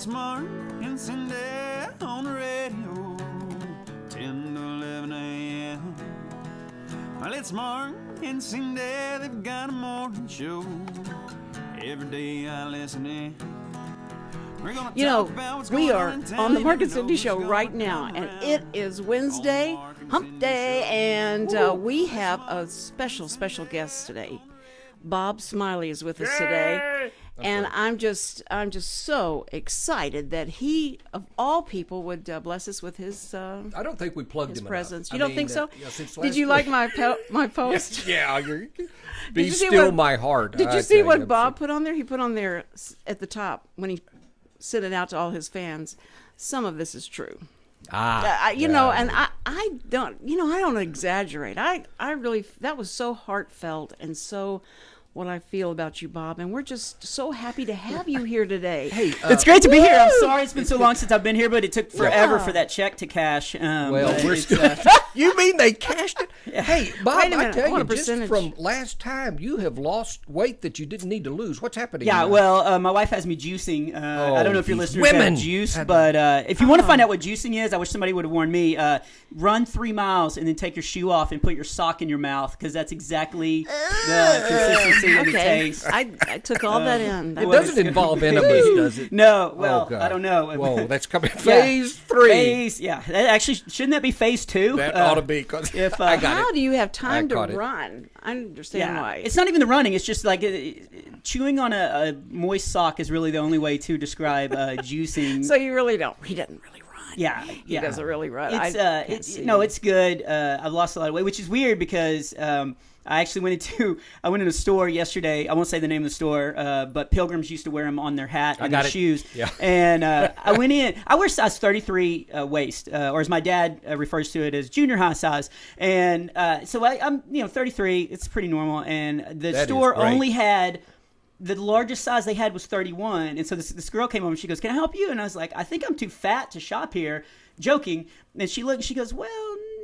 it's Mark and Cindy on the radio, 10 to 11 a.m. Well, it's Mark and Cindy, they've got a morning show. Every day I listen in. You know, we are on the Mark and Cindy Show right now, and it is Wednesday, hump day, and we have a special guest today. Bob Smiley is with us today, and I'm just so excited that he, of all people, would bless us with his. I don't think we plugged his presence. Enough. You don't think so? Yeah, did you like my post? Yeah, be still my heart. Did you see what Bob put on there? He put on there at the top when he sent it out to all his fans. Some of this is true. You know, and I don't exaggerate. I really, that was so heartfelt and so what I feel about you, Bob, and we're just so happy to have you here today. Hey, it's great to be here. I'm sorry it's been so long since I've been here, but it took forever for that check to cash. You mean they cashed it? Yeah. Hey, Bob, I tell you, just from last time, you have lost weight that you didn't need to lose. What's happening? Yeah, well, my wife has me juicing. I don't know if your listeners have juice, but if you want to find out what juicing is, I wish somebody would have warned me. Run 3 miles and then take your shoe off and put your sock in your mouth, because that's exactly the consistency and the taste. I took all that in. It doesn't involve enemies, does it? No, well, I don't know. Whoa, that's coming. Phase 3. Actually, shouldn't that be phase 2? That ought to be. How do you have time to run? I understand why. It's not even the running. It's just like chewing on a moist sock is really the only way to describe juicing. So you really don't. He doesn't really run. Yeah. He doesn't really run. It's good. I've lost a lot of weight, which is weird because I actually went into a store yesterday. I won't say the name of the store, but Pilgrims used to wear them on their hat and their shoes. Yeah. And I went in. I wear size 33 waist, or as my dad refers to it as junior high size. And so I'm 33. It's pretty normal. And the store only had. The largest size they had was 31. And so this girl came over and she goes, "Can I help you?" And I was like, "I think I'm too fat to shop here," joking. And she looked and she goes, "Well,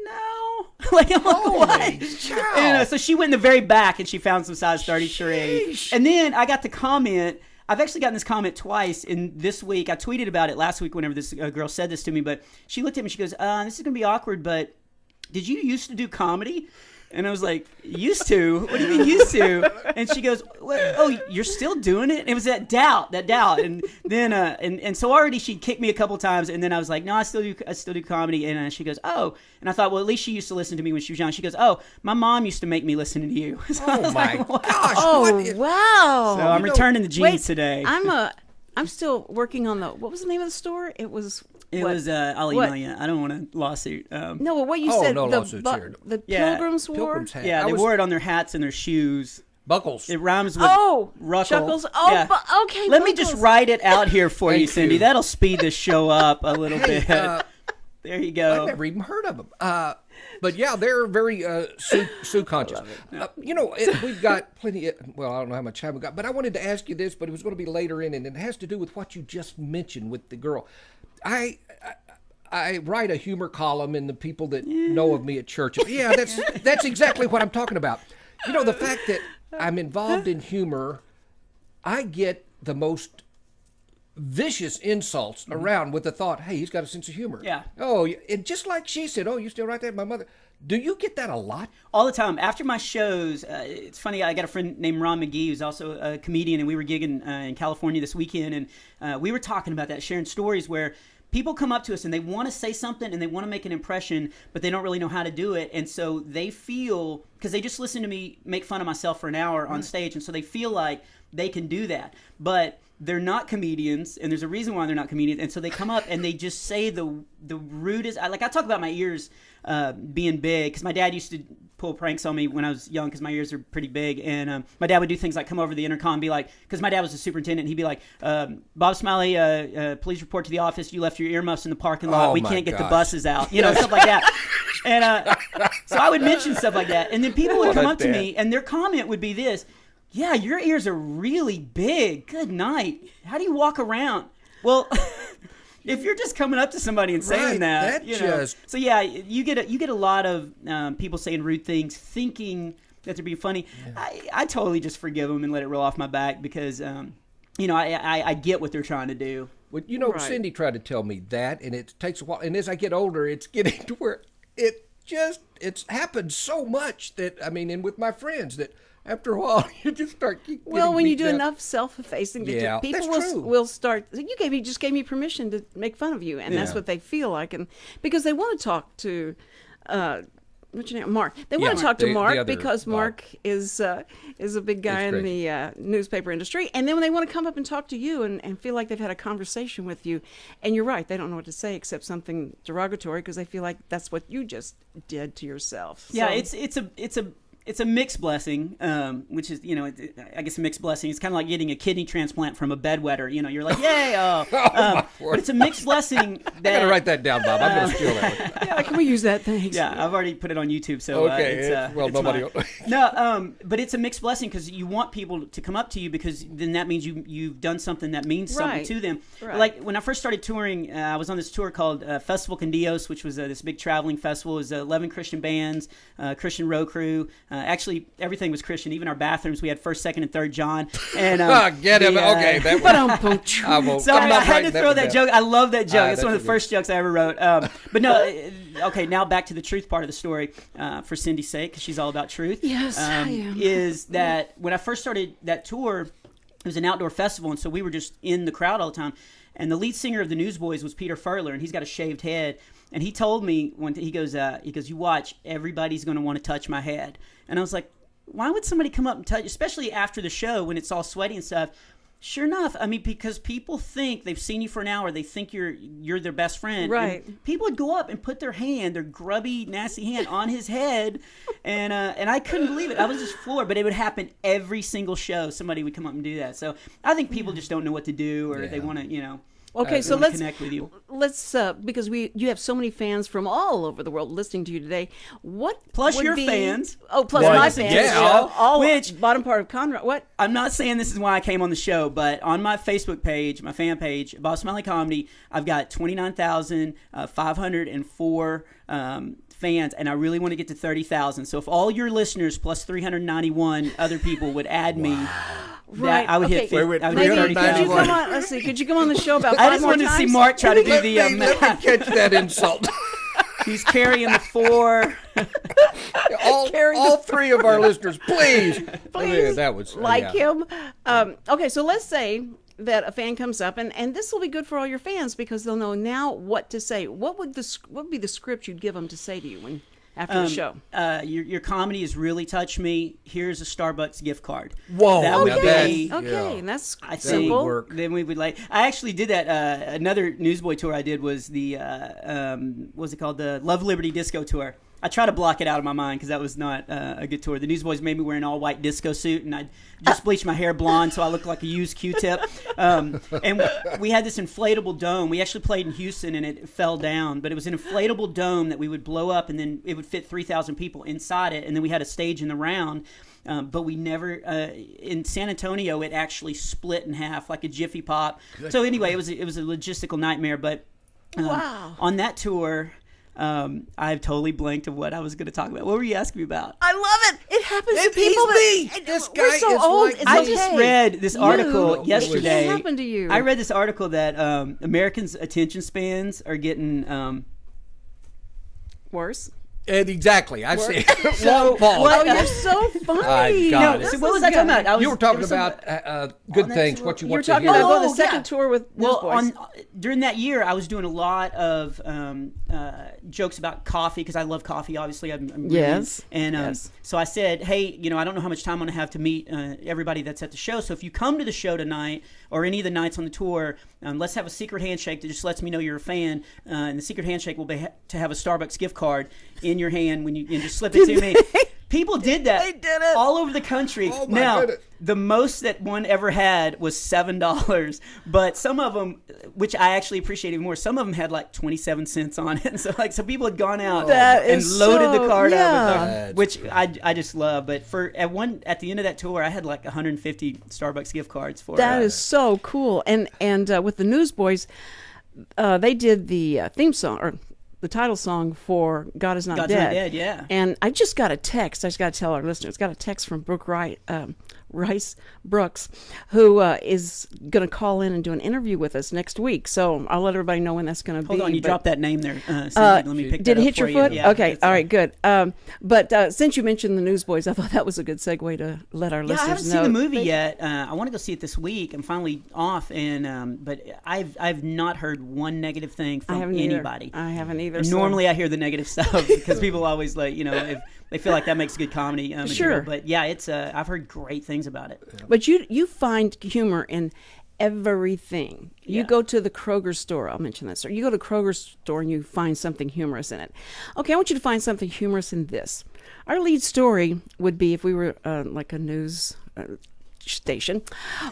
no." Like, I'm like, "What?" And so she went in the very back and she found some size 33. Sheesh. And then I got the comment. I've actually gotten this comment twice in this week. I tweeted about it last week whenever this girl said this to me. But she looked at me and she goes, "This is going to be awkward, but did you used to do comedy?" And I was like, "Used to? What do you mean used to?" And she goes, "Well, oh, you're still doing it?" And it was that doubt. And then, and so already she kicked me a couple times. And then I was like, "No, I still do comedy." And she goes, "Oh." And I thought, well, at least she used to listen to me when she was young. She goes, "Oh, my mom used to make me listen to you." So oh my gosh! Oh wow! So I'm returning the jeans today. I'm still working on what was the name of the store? It was. I'll email you. I don't want a lawsuit. No, well, what you said, no lawsuits here. The Pilgrims wore? Pilgrims hat. Yeah, they wore it on their hats and their shoes. Buckles. It rhymes with ruckle. Chuckles. Oh, yeah. Okay. Let me just write it out here for you, Cindy. That'll speed this show up a little bit. There you go. I've never even heard of them. But yeah, they're very Sioux conscious. We've got plenty. I don't know how much time we got, but I wanted to ask you this, but it was going to be later in, and it has to do with what you just mentioned with the girl. I write a humor column, and the people that know of me at church, that's exactly what I'm talking about. You know, the fact that I'm involved in humor, I get the most vicious insults around with the thought, "Hey, he's got a sense of humor." Yeah. Oh, and just like she said, "Oh, you still write that?" My mother. Do you get that a lot? All the time. After my shows, it's funny, I got a friend named Ron McGee who's also a comedian, and we were gigging in California this weekend, and we were talking about that, sharing stories where people come up to us and they want to say something and they want to make an impression, but they don't really know how to do it. And so they feel, because they just listen to me make fun of myself for an hour on stage, and so they feel like they can do that. But they're not comedians, and there's a reason why they're not comedians. And so they come up and they just say the rudest. I talk about my ears being big, because my dad used to pull pranks on me when I was young because my ears are pretty big. And my dad would do things like come over the intercom and be like, because my dad was a superintendent, and he'd be like, "Bob Smiley, please report to the office. You left your earmuffs in the parking lot. We can't get the buses out." Stuff like that. And so I would mention stuff like that. And then people would come up to me, and their comment would be this: "Yeah, your ears are really big. Good night. How do you walk around?" Well, if you're just coming up to somebody and saying so yeah, you get a lot of people saying rude things, thinking that they're being funny. Yeah. I totally just forgive them and let it roll off my back, because I get what they're trying to do. Well, Right. Cindy tried to tell me that, and it takes a while. And as I get older, it's getting to where it's happened so much that, and with my friends, that after a while, you just start Well, when you do down. enough self-effacing, Yeah, people that's true. will start. You just gave me permission to make fun of you, and that's Yeah. what they feel like, and because they want to talk to, what's your name, Mark. They want to talk to the Mark other because Bob. Mark is a big guy in the newspaper industry, and then when they want to come up and talk to you and feel like they've had a conversation with you, and you're right, they don't know what to say except something derogatory because they feel like that's what you just did to yourself. Yeah, So- it's a mixed blessing, which is, I guess a mixed blessing. It's kind of like getting a kidney transplant from a bedwetter. You're like, yay! But it's a mixed blessing. I gotta write that down, Bob. I'm gonna steal that one. Yeah, can we use that? Thanks. Yeah, I've already put it on YouTube. So Okay, well, it's nobody mine. will- No, but it's a mixed blessing because you want people to come up to you because then that means you've done something that means something Right. to them. Right. Like when I first started touring, I was on this tour called Festival con Dios, which was this big traveling festival. It was 11 Christian bands, Christian row crew. Actually, everything was Christian. Even our bathrooms, we had 1st, 2nd, and 3rd John. And Get him. Okay, that one. I won't. Sorry, I'm not I had to writing throw that down. joke. I love that joke. It's that's one of the a good- first jokes I ever wrote. But no, okay, now back to the truth part of the story for Cindy's sake, because she's all about truth. Yes, I am. Is that when I first started that tour, it was an outdoor festival, and so we were just in the crowd all the time. And the lead singer of the Newsboys was Peter Furler, and he's got a shaved head. And he told me he goes, you watch, everybody's going to want to touch my head. And I was like, why would somebody come up and touch, especially after the show when it's all sweaty and stuff? Sure enough, because people think they've seen you for an hour, they think you're their best friend. Right. And people would go up and put their grubby, nasty hand on his head, and I couldn't believe it. I was just floored. But it would happen every single show. Somebody would come up and do that. So I think people just don't know what to do, or they want to, Okay, so wanna let's connect with you. Let's because you have so many fans from all over the world listening to you today. What Plus would your be- fans. Oh, plus Well, my fans. yeah. all Which- bottom part of Conrad. What? I'm not saying this is why I came on the show, but on my Facebook page, my fan page, Bob Smiley Comedy, I've got 29,504 fans, and I really want to get to 30,000. So if all your listeners plus 391 other people would add me, Right. I would Okay. hit 50, Wait, I would Maybe hit could you 391. 30,000. come on? Let's see. Could you come on the show about I 5 just more wanted to times? see Mark try to do Let the me catch that insult. He's carrying the 4. all three of our listeners, please. Please That was like yeah. him. Okay, so let's say that a fan comes up, and this will be good for all your fans because they'll know now what to say. What would be the script you'd give them to say to you after the show? Your comedy has really touched me. Here's a Starbucks gift card. Whoa, That would now be. Okay, and that's I simple. think work. then we would like. I actually did that. Another Newsboy tour I did was the what was it called? The Love Liberty Disco Tour. I try to block it out of my mind because that was not a good tour. The Newsboys made me wear an all-white disco suit, and I just bleached my hair blonde so I looked like a used Q-tip. And we had this inflatable dome. We actually played in Houston, and it fell down. But it was an inflatable dome that we would blow up, and then it would fit 3,000 people inside it. And then we had a stage in the round. But we never in San Antonio. It actually split in half like a Jiffy Pop. So anyway, it was a logistical nightmare. But Wow. on that tour. I've totally blanked of what I was going to talk about. What were you asking me about? I love it. It happens to He's people. me. That, This we're guy so is old. like It's me. I okay. just read this article It yesterday. happened to you. I read this article that Americans' attention spans are getting Worse. And exactly, I see. So, Long pause. Oh, you're so funny. God. so what was I talking about? You were talking there was about good that things. tour- What you You were want to talking hear. about going to Oh, the second yeah. tour with Newsboys. During that year, I was doing a lot of jokes about coffee because I love coffee. Obviously, I'm Yes. and Yes. so I said, hey, I don't know how much time I'm going to have to meet everybody that's at the show. So if you come to the show tonight or any of the nights on the tour, let's have a secret handshake that just lets me know you're a fan. And the secret handshake will be to have a Starbucks gift card in your hand when you just slip it to me. People did that. They did it. all over the country. Oh, my now, goodness. the most that one ever had was $7, but some of them, which I actually appreciate even more, some of them had like 27 cents on it. And so people had gone out That and is loaded the so- card yeah. up, That's which I just love. But at the end of that tour, I had like 150 Starbucks gift cards for That is so cool. And with the Newsboys, they did the theme song or the title song for God Is Not God's Dead. Not Dead, yeah. And I just got a text. I just got to tell our listeners. Got a text from Brooke Wright Rice Brooks, who is going to call in and do an interview with us next week. So I'll let everybody know when that's going to be. Hold on, you dropped that name there. Cindy, let me pick did that it up hit your for foot? You. Yeah, okay, all right, good. But since you mentioned the Newsboys, I thought that was a good segue to let our listeners know. I haven't seen the movie yet. I want to go see it this week. I'm finally off, and but I've not heard one negative thing from anybody. I haven't either. And normally I hear the negative stuff because people always if they feel like that makes good comedy. Material. Sure. But yeah, it's I've heard great things about it. But you find humor in everything. You go to the Kroger store. I'll mention that. So you go to Kroger store and you find something humorous in it. Okay, I want you to find something humorous in this. Our lead story would be, if we were like a news station,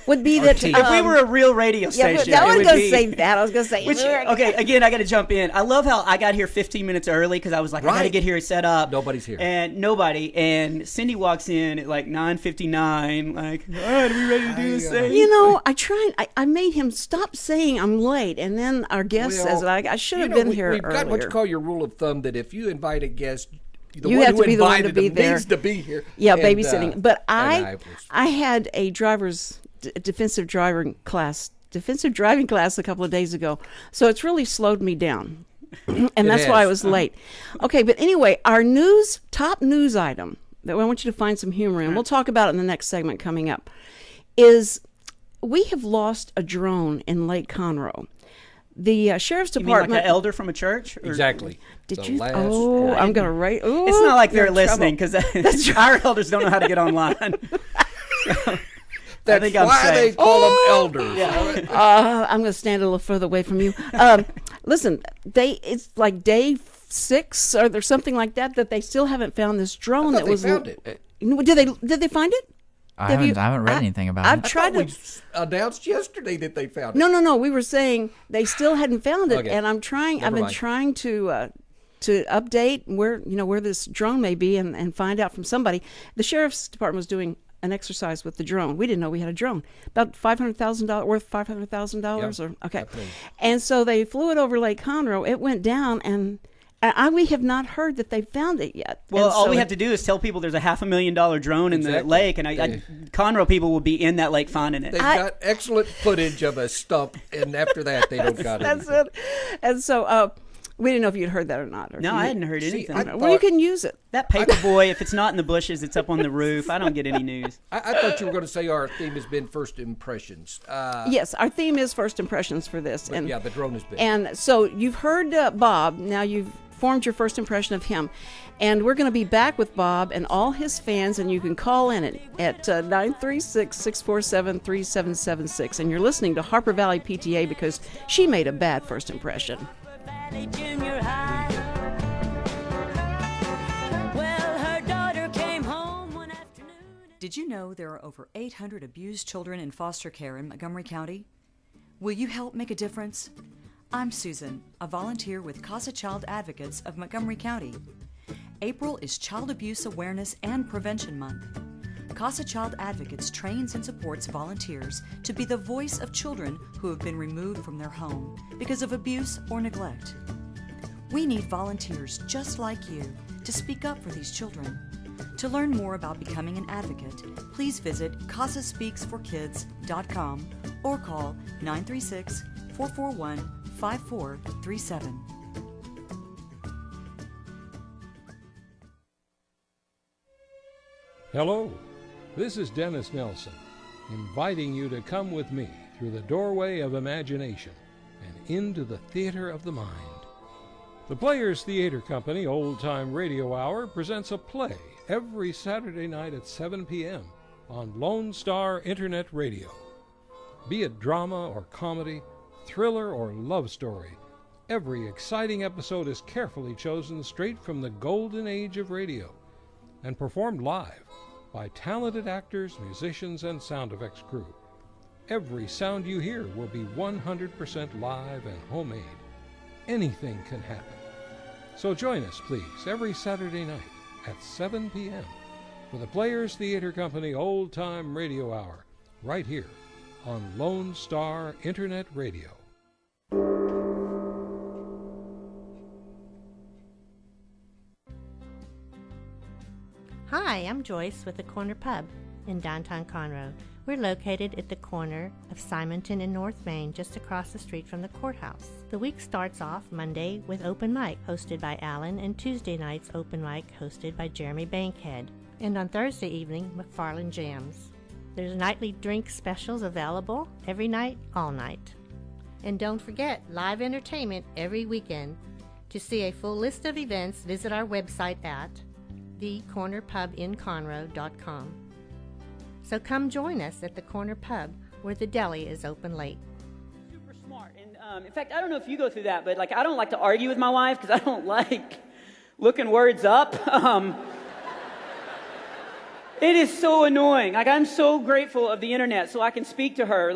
would be that if we were a real radio station. I was going to say that. I was going to say okay. Again, I got to jump in. I love how I got here 15 minutes early because I was like, I got to get here set up. Nobody's here, and Cindy walks in at like 9:59. Like, all right, are we ready to do this thing? You know, I made him stop saying I'm late, and then our guest says I should have been here earlier. We've got what you call your rule of thumb that if you invite a guest, you have to be the one to be there. Needs to be here. Yeah, babysitting. But I had a defensive driving class a couple of days ago, so it's really slowed me down, and that's why I was late. Okay, but anyway, our top news item that I want you to find some humor in, we'll talk about it in the next segment coming up, is we have lost a drone in Lake Conroe. The sheriff's department. You mean like an elder from a church? Or? Exactly. Did you? I'm going to write. Ooh, it's not like they're listening because our elders don't know how to get online. That's why they call them elders. Yeah. I'm going to stand a little further away from you. Listen, it's like day 6 or there's something like that they still haven't found this drone that was. Found it. Did they find it? I haven't read anything about it. I've tried to. We announced yesterday that they found it. No. We were saying they still hadn't found it, Okay. and I've been trying to update where this drone may be and find out from somebody. The sheriff's department was doing an exercise with the drone. We didn't know we had a drone. About $500,000 worth $500,000 or okay. Definitely. And so they flew it over Lake Conroe. It went down and. We have not heard that they found it yet. Well, all we have to do is tell people there's a $500,000 drone in the lake, and Conroe people will be in that lake finding it. They've got excellent footage of a stump, and after that, they don't got it. That's it. And so we didn't know if you'd heard that or not. No, I hadn't heard anything. Well, you can use it. That paper boy, if it's not in the bushes, it's up on the roof. I don't get any news. I thought you were going to say our theme has been first impressions. Yes, our theme is first impressions for this. And the drone has been. And so you've heard Bob. Now you've formed your first impression of him, and we're going to be back with Bob and all his fans, and you can call in at 936-647-3776, and you're listening to Harper Valley PTA because she made a bad first impression. Did you know there are over 800 abused children in foster care in Montgomery County? Will you help make a difference? I'm Susan, a volunteer with Casa Child Advocates of Montgomery County. April is Child Abuse Awareness and Prevention Month. Casa Child Advocates trains and supports volunteers to be the voice of children who have been removed from their home because of abuse or neglect. We need volunteers just like you to speak up for these children. To learn more about becoming an advocate, please visit CasaSpeaksForKids.com or call 936-441-5437. Hello, this is Dennis Nelson, inviting you to come with me through the doorway of imagination and into the theater of the mind. The Players Theater Company Old Time Radio Hour presents a play every Saturday night at 7 p.m. on Lone Star Internet Radio. Be it drama or comedy, thriller or love story, every exciting episode is carefully chosen straight from the golden age of radio and performed live by talented actors, musicians, and sound effects crew. Every sound you hear will be 100% live and homemade. Anything can happen. So join us, please, every Saturday night at 7 p.m. for the Players Theater Company Old Time Radio Hour, right here on Lone Star Internet Radio. Hi, I'm Joyce with the Corner Pub. in downtown Conroe. We're located at the corner of Simonton and North Main, just across the street from the courthouse. The week starts off Monday with open mic, hosted by Alan, and Tuesday nights open mic, hosted by Jeremy Bankhead. And on Thursday evening, McFarland Jams. There's nightly drink specials available every night, all night. And don't forget, live entertainment every weekend. To see a full list of events, visit our website at thecornerpubinconroe.com. So come join us at the Corner Pub, where the deli is open late. Super smart. And in fact, I don't know if you go through that, but I don't like to argue with my wife because I don't like looking words up. It is so annoying. I'm so grateful of the internet so I can speak to her.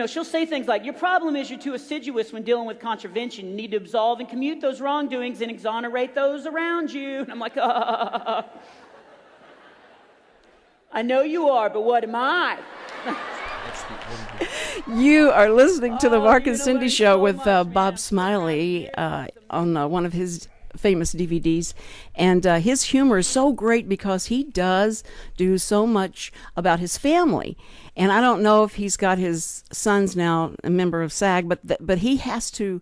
She'll say things like, your problem is you're too assiduous when dealing with contravention. You need to absolve and commute those wrongdoings and exonerate those around you. And I'm like, I know you are, but what am I? You are listening to the Mark and Cindy Show with Bob Smiley on one of his famous DVDs, and his humor is so great because he does do so much about his family. And I don't know if he's got his sons now a member of SAG, but he has to,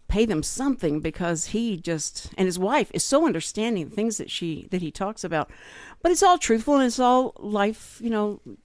pay them something because he just, and his wife is so understanding of things that he talks about. But it's all truthful and it's all life,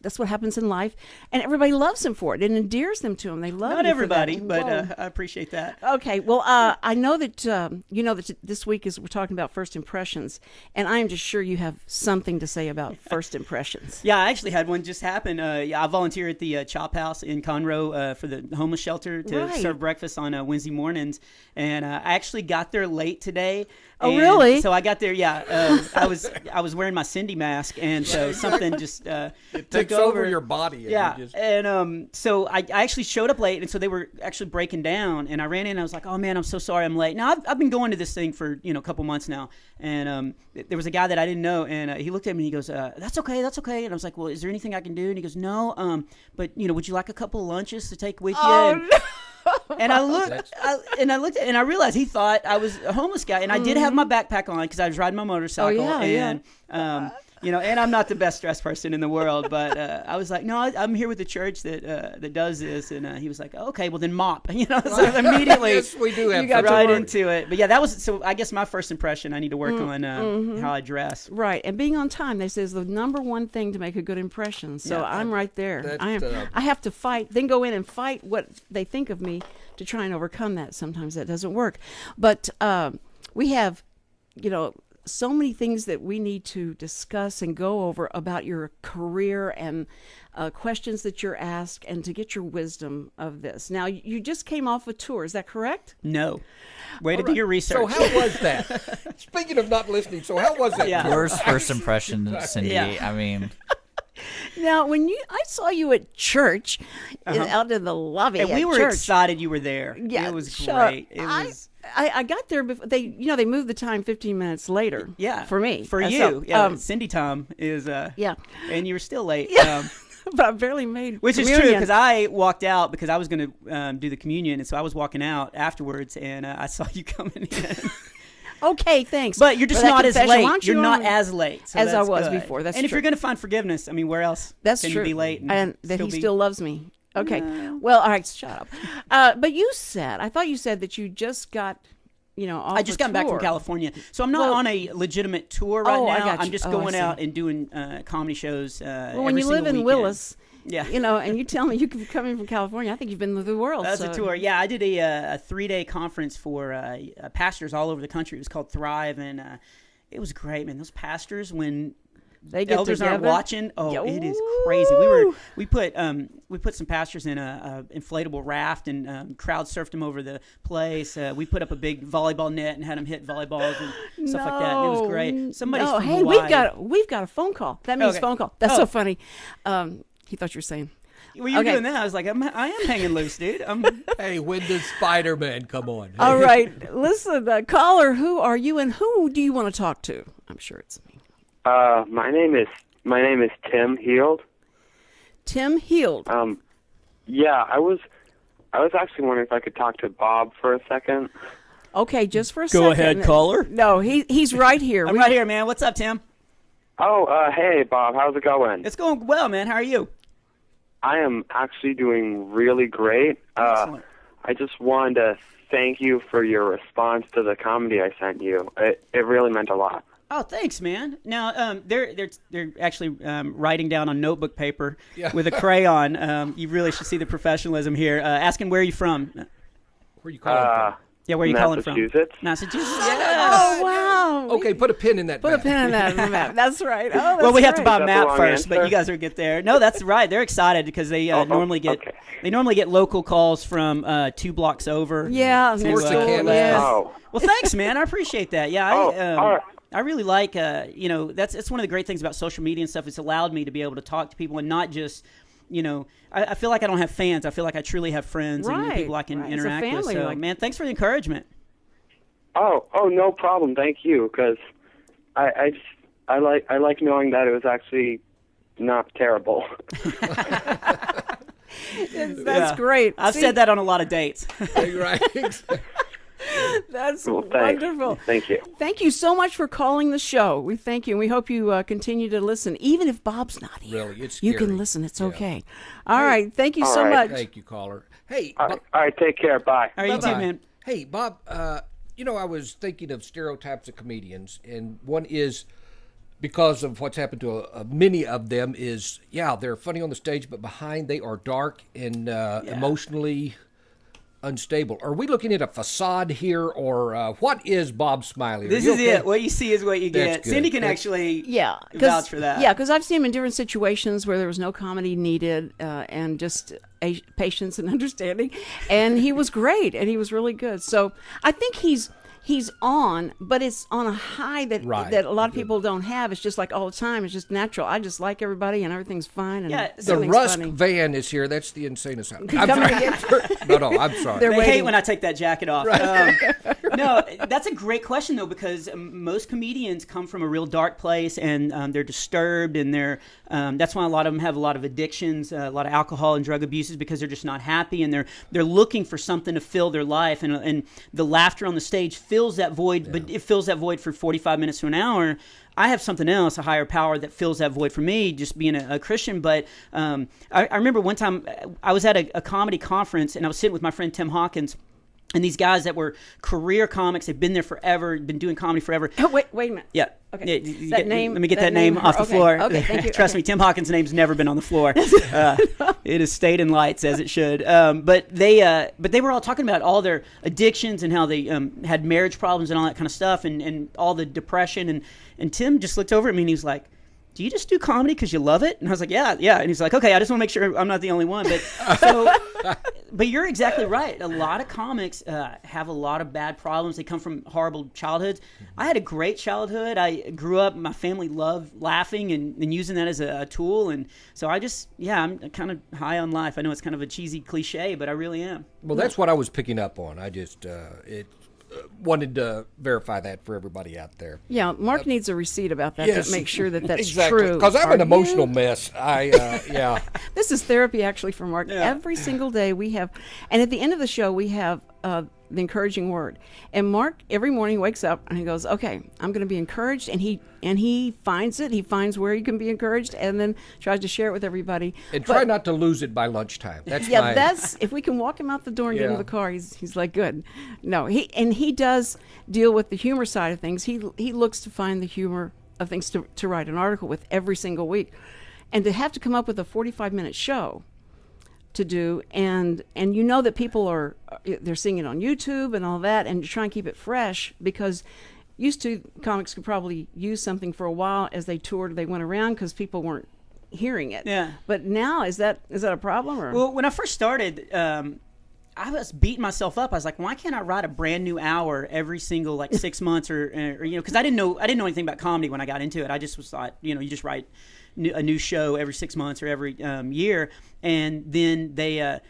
that's what happens in life. And everybody loves him for it. It endears them to him. They love him. Not everybody, but I appreciate that. Okay. Well, I know that, that this week we're talking about first impressions. And I am just sure you have something to say about first impressions. Yeah, I actually had one just happen. I volunteer at the Chop House in Conroe for the homeless shelter to serve breakfast on Wednesday mornings. And I actually got there late today. Oh, really? So I got there, I was wearing my Cindy mask, and so something just it took takes over your body. And so I actually showed up late, and so they were actually breaking down, and I ran in, and I was like, oh, man, I'm so sorry I'm late. Now, I've been going to this thing for, a couple months now, and there was a guy that I didn't know, and he looked at me, and he goes, that's okay. And I was like, well, is there anything I can do? And he goes, no, but, would you like a couple of lunches to take with you? Oh, no. And I looked, and I realized he thought I was a homeless guy, and I did have my backpack on because I was riding my motorcycle, and I'm not the best dressed person in the world, but I was like, no, I'm here with the church that does this, and he was like, okay, well then mop, so immediately yes, we do have you got right into it. But yeah, that was so. I guess my first impression, I need to work on how I dress. Right, and being on time, they say, is the number one thing to make a good impression. So I'm right there. I have to fight, then go in and fight what they think of me to try and overcome that. Sometimes that doesn't work, but we have, so many things that we need to discuss and go over about your career and questions that you're asked, and to get your wisdom of this. Now, you just came off a tour, is that correct? No. Way to do your research. So how was that? Speaking of not listening, so how was that? Yeah. Worst first impression, Cindy. Yeah. I mean... Now, I saw you at church, out in the lobby, and we were church. Excited you were there. Yeah, it was great. It was. I got there before they moved the time 15 minutes later. Yeah, for me, for you. So, Cindy time is. Yeah, and you were still late. Yeah. But I barely made which communion. Is true, because I walked out because I was going to do the communion, and so I was walking out afterwards, and I saw you coming in. Okay, thanks. But you're just not as late. You're not as late so as I was good. before. That's and true. if you're going to find forgiveness, I mean, where else that's can true. you be late? And that he still loves me. Okay. No. Well, all right, shut up. But I thought you said that you just got, off I just got back from California. So I'm not on a legitimate tour right now. I'm just going out and doing comedy shows when you live in weekend. Willis... Yeah, and you tell me you can come in from California. I think you've been to the world. That's a tour. Yeah, I did a 3-day conference for pastors all over the country. It was called Thrive, and it was great, man. Those pastors, when they get elders together, aren't watching, it is crazy. We put some pastors in a inflatable raft and crowd surfed them over the place. We put up a big volleyball net and had them hit volleyballs and stuff like that. And it was great. Somebody's from Hawaii. we've got a phone call. That means phone call. That's so funny. He thought you were saying. Well, you were doing that. I was like, I am hanging loose, dude. Hey, when does Spider-Man come on? All right. Listen, caller, who are you and who do you want to talk to? I'm sure it's me. My name is Tim Heald. Tim Heald. Yeah, I was actually wondering if I could talk to Bob for a second. Okay, just for a second. Go ahead, caller. No, he's right here. I'm right here, man. What's up, Tim? Oh, hey, Bob. How's it going? It's going well, man. How are you? I am actually doing really great. Excellent. I just wanted to thank you for your response to the comedy I sent you. It really meant a lot. Oh, thanks, man. Now, they're actually writing down on notebook paper with a crayon. You really should see the professionalism here. Asking where are you from? Where are you calling from? Yeah, where are you calling from? Massachusetts. Yeah. Oh, wow. Okay, put a pin in that. Put a pin in that map. That's right. Oh, that's well, we have to buy a Is that the map wrong first, but answer? you guys will get there. No, that's right. They're excited because they normally get local calls from 2 blocks over. Yeah. Towards the campus. Yes. Oh, Well, thanks, man. I appreciate that. Yeah, all right. I really like, that's one of the great things about social media and stuff. It's allowed me to be able to talk to people and not just, I feel like I don't have fans. I feel like I truly have friends and people I can interact with. So, man, thanks for the encouragement. Oh, no problem. Thank you, because I like knowing that it was actually not terrible. That's great. I've said that on a lot of dates. Right. That's Well, thanks. wonderful. Thank you. Thank you so much for calling the show. We thank you, and we hope you continue to listen. Even if Bob's not here, Really, it's you scary. can listen. It's okay. All right. Thank you so All right. much. Thank you, caller. Hey, All right, take care. Bye. All right, you too, Bye-bye. man. Hey, Bob, I was thinking of stereotypes of comedians, and one is because of what's happened to many of them is, they're funny on the stage, but behind they are dark and emotionally unstable. Are we looking at a facade here, or what is Bob Smiley? This is it. What you see is what you get. That's good. Cindy can actually vouch for that. Yeah, because I've seen him in different situations where there was no comedy needed and just patience and understanding, and he was great, and he was really good. So I think he's on, but it's on a high that a lot of people don't have. It's just like all the time. It's just natural. I just like everybody, and everything's fine. And the Rusk funny. van is here. That's the insane asylum. Come again? No, I'm sorry. They hate when I take that jacket off. No, that's a great question, though, because most comedians come from a real dark place, and they're disturbed, and that's why a lot of them have a lot of addictions, a lot of alcohol and drug abuses, because they're just not happy, and they're looking for something to fill their life, and the laughter on the stage fills that void, but it fills that void for 45 minutes to an hour. I have something else, a higher power that fills that void for me, just being a Christian. But I remember one time I was at a comedy conference, and I was sitting with my friend Tim Hawkins, and these guys that were career comics, they've been there forever, been doing comedy forever. Oh, wait a minute. Yeah. Okay. Yeah, let me get that name off the floor. Okay, thank you. Trust me, Tim Hawkins' name's never been on the floor. It has stayed in lights as it should. But they were all talking about all their addictions and how they had marriage problems and all that kind of stuff, and all the depression. And Tim just looked over at me and he was like, "Do you just do comedy because you love it?" And I was like, yeah. And he's like, "Okay, I just want to make sure I'm not the only one." But you're exactly right. A lot of comics have a lot of bad problems. They come from horrible childhoods. I had a great childhood. I grew up, my family loved laughing and using that as a tool. And so I'm kind of high on life. I know it's kind of a cheesy cliche, but I really am. Well, that's what I was picking up on. I just wanted to verify that for everybody out there. Yeah, Mark needs a receipt about that to make sure that that's exactly. true. Because I'm an emotional mess. This is therapy actually for Mark. Yeah. Every single day we have, and at the end of the show we have the encouraging word. And Mark every morning wakes up and he goes, "Okay, I'm going to be encouraged," and he finds it. He finds where he can be encouraged, and then tries to share it with everybody. And try not to lose it by lunchtime. That's that's if we can walk him out the door and get him the car. He's like, good. No, he does deal with the humor side of things. He looks to find the humor of things to write an article with every single week, and to have to come up with a 45-minute show to do, and you know that people they're seeing it on YouTube and all that, and you try and keep it fresh, because used to comics could probably use something for a while as they toured, they went around because people weren't hearing it. Yeah. But now is that a problem? Or? Well, when I first started, I was beating myself up. I was like, why can't I write a brand new hour every single 6 months or because I didn't know anything about comedy when I got into it. I just was thought, you just write a new show every 6 months or every year. And then then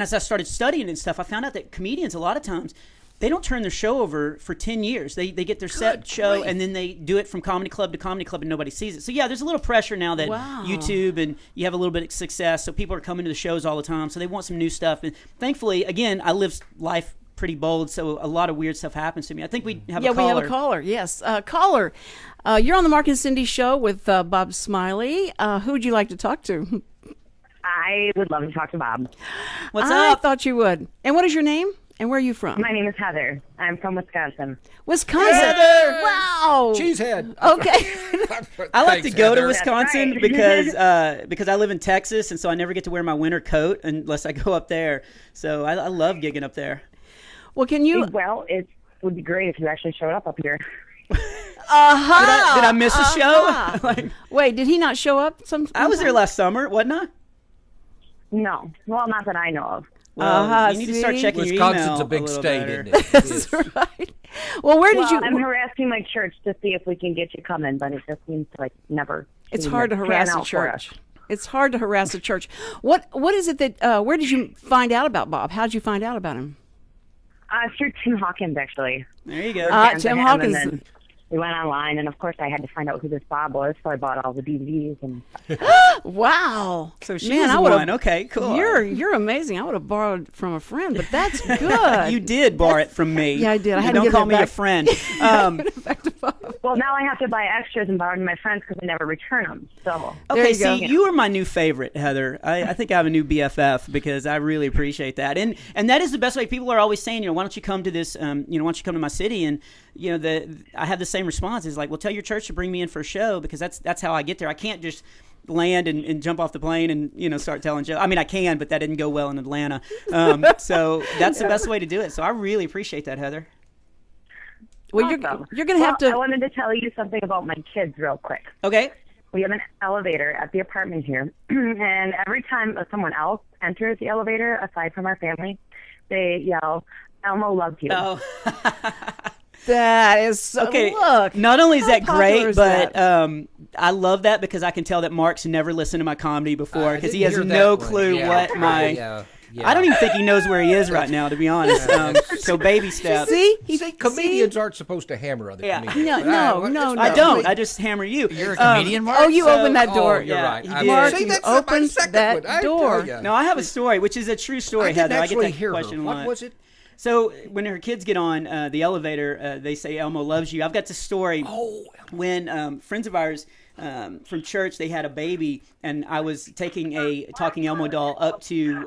as I started studying and stuff, I found out that comedians a lot of times, they don't turn their show over for 10 years. They get their set show, and then they do it from comedy club to comedy club, and nobody sees it. So yeah, there's a little pressure now that YouTube, and you have a little bit of success, so people are coming to the shows all the time, so they want some new stuff. And thankfully, again, I live life pretty bold, so a lot of weird stuff happens to me. I think we have a caller. Yeah, we have a caller. Yes, caller. You're on the Mark and Cindy show with Bob Smiley. Who would you like to talk to? I would love to talk to Bob. What's I up? thought you would. And what is your name? And where are you from? My name is Heather. I'm from Wisconsin. Wisconsin. Heather! Wow. Cheesehead. Okay. I like Thanks, to go to Heather. Wisconsin right. because I live in Texas, and so I never get to wear my winter coat unless I go up there. So I love gigging up there. Well, can you? Well, it would be great if you actually showed up here. Did I miss a show? Like, Wait, did he not show up? I was there last summer, wasn't I? No. Well, not that I know of. Well, you need to start see? checking Wisconsin's your email a big little state, better. isn't it? That's right. Well, where did you? I'm harassing my church to see if we can get you coming, but it just seems to never. It's seem hard to harass pan a out for us. church. It's hard to harass a church. What is it that? Where did you find out about Bob? How did you find out about him? Through Tim Hawkins, actually. There you go. Fans Tim of him, Hawkins. and then we went online, and of course, I had to find out who this Bob was, so I bought all the DVDs and. Wow. So she Man, was I the would've- one. Okay, cool. You're amazing. I would have borrowed from a friend, but that's good. You did borrow it from me. Yeah, I did. I had to Don't give call it me a back. friend. Back to Bob. Well, now I have to buy extras and borrow to my friends because I never return them. So. There Okay, you go. see, you are my new favorite, Heather. I think I have a new BFF because I really appreciate that, and that is the best way. People are always saying, why don't you come to this? Why don't you come to my city? And I have the same response. Is like, well, tell your church to bring me in for a show because that's how I get there. I can't just land and jump off the plane and start telling jokes. I mean, I can, but that didn't go well in Atlanta. So that's the best way to do it. So I really appreciate that, Heather. Well, Awesome. you're going to have to. I wanted to tell you something about my kids real quick. Okay. We have an elevator at the apartment here, and every time someone else enters the elevator, aside from our family, they yell, "Elmo loves you." Oh. That is so, Okay. Look, Not only is how that popular great, is but that? I love that because I can tell that Mark's never listened to my comedy before because he has Didn't hear no that one. clue Yeah. what my. Yeah. I don't even think he knows where he is right now, to be honest. So baby steps. See, Comedians aren't supposed to hammer other Yeah. comedians. No. I don't. I just hammer you. You're a comedian, Mark? Oh, you opened that Oh, door. you're Yeah, right. he I- did. Mark, See, you that's opened my second that one. I door. tell ya. No, I have a story, which is a true story, I didn't Heather. I actually get that hear question her. a lot. What was it? So when her kids get on the elevator, they say Elmo loves you. I've got this story when friends of ours from church, they had a baby, and I was taking a talking Elmo doll up to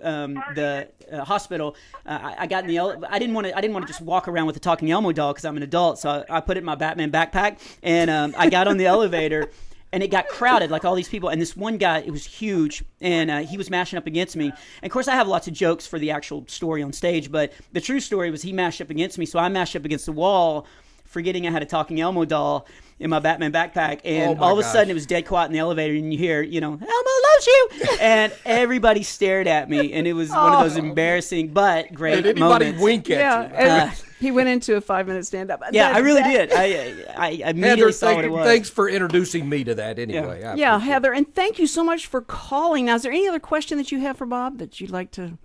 the hospital. I got in the I didn't want to just walk around with a talking Elmo doll because I'm an adult, so I put it in my Batman backpack, and I got on the elevator. And it got crowded, like all these people. And this one guy, it was huge, and he was mashing up against me. And of course, I have lots of jokes for the actual story on stage, but the true story was he mashed up against me. So I mashed up against the wall, forgetting I had a talking Elmo doll in my Batman backpack. And Oh my all of a gosh. sudden, it was dead quiet in the elevator, and you hear, Elmo loves you! And everybody stared at me, and it was one of those embarrassing but great Did anybody moments. wink at you? Yeah, he went into a 5-minute stand-up. Yeah, I really did. I immediately Heather, saw what it was. thanks for introducing me to that anyway. I Yeah, appreciate it. Heather, and thank you so much for calling. Now, is there any other question that you have for Bob that you'd like to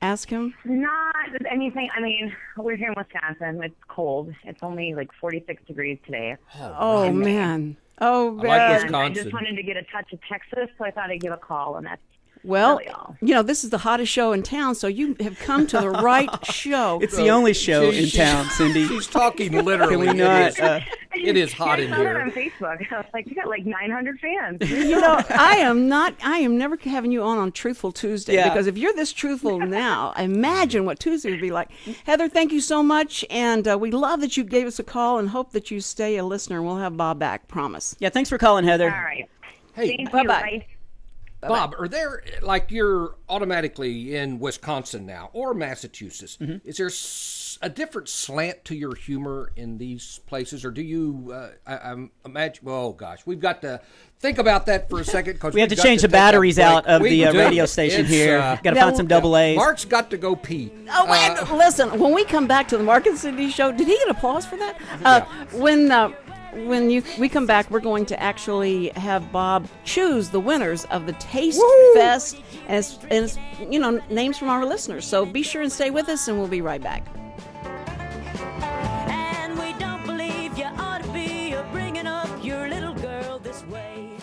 ask him? Not anything. I mean, we're here in Wisconsin. It's cold. It's only like 46 degrees today. Oh, man. Oh, like man. And I Wisconsin. just wanted to get a touch of Texas, so I thought I'd give a call, and that's Well, really all. this is the hottest show in town, so you have come to the right show. It's the only show in town, Cindy. She's talking literally. Can we not? It is hot in I saw that on here. Facebook. I was like, you got like 900 fans. I am never having you on Truthful Tuesday, Yeah. because if you're this truthful now, imagine what Tuesday would be like. Heather, thank you so much, and we love that you gave us a call and hope that you stay a listener. We'll have Bob back, promise. Yeah, thanks for calling, Heather. All right. Hey, Thank bye-bye. you. Bye. Bob, are there, like you're automatically in Wisconsin now or Massachusetts, Mm-hmm. is there a different slant to your humor in these places? Or do you, I imagine, oh gosh, we've got to think about that for a second. Cause We have to we've got change the take a batteries break. out of We the do. radio station It's, here. Got to now- find some double A's. Mark's got to go pee. Oh, wait, listen, when we come back to the Mark and Cindy show, did he get applause for that? When we come back, we're going to actually have Bob choose the winners of the Taste Fest, and it's names from our listeners. So be sure and stay with us, and we'll be right back. And we don't believe you ought to be bringing up your little girl this way.